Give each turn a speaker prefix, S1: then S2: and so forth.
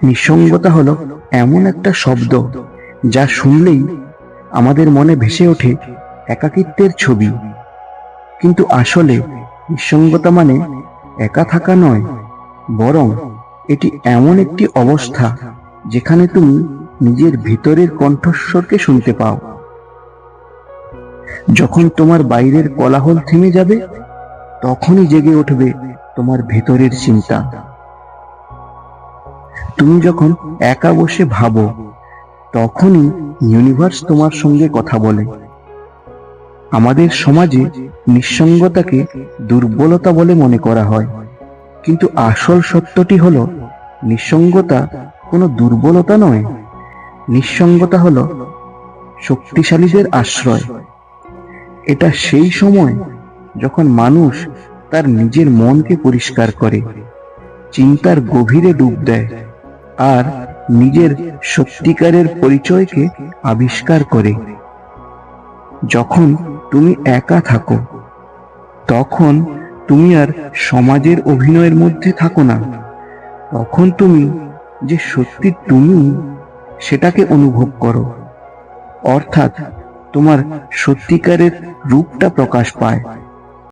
S1: নিঃসঙ্গতা হলো এমন একটা শব্দ যা শুনলেই আমাদের মনে ভেসে ওঠে একাকিত্বের ছবি। কিন্তু আসলে নিঃসঙ্গতা মানে একা থাকা নয়, বরং এটি এমন একটি অবস্থা যেখানে তুমি নিজের ভিতরের কণ্ঠস্বরকে শুনতে পাও। যখন তোমার বাইরের কোলাহল থেমে যাবে, তখনই জেগে উঠবে তোমার ভেতরের চিন্তা। তুমি যখন একা বসে ভাবো, তখনই ইউনিভার্স তোমার সঙ্গে কথা বলে। আমাদের সমাজে নিঃসঙ্গতাকে দুর্বলতা বলে মনে করা হয়, কিন্তু আসল সত্যটি হলো নিঃসঙ্গতা কোনো দুর্বলতা নয়। নিঃসঙ্গতা হলো শক্তিশালীদের আশ্রয়। এটা সেই সময় যখন মানুষ তার নিজের মনকে পরিষ্কার করে, চিন্তার গভীরে ডুব দেয় আর নিজের সত্যিকারের পরিচয়কে আবিষ্কার করে। যখন তুমি একা থাকো, তখন তুমি আর সমাজের অভিনয়ের মধ্যে থাকো না। তখন তুমি যে সত্যি তুমি, সেটাকে অনুভব করো। অর্থাৎ তোমার সত্যিকারের রূপটা প্রকাশ পায়।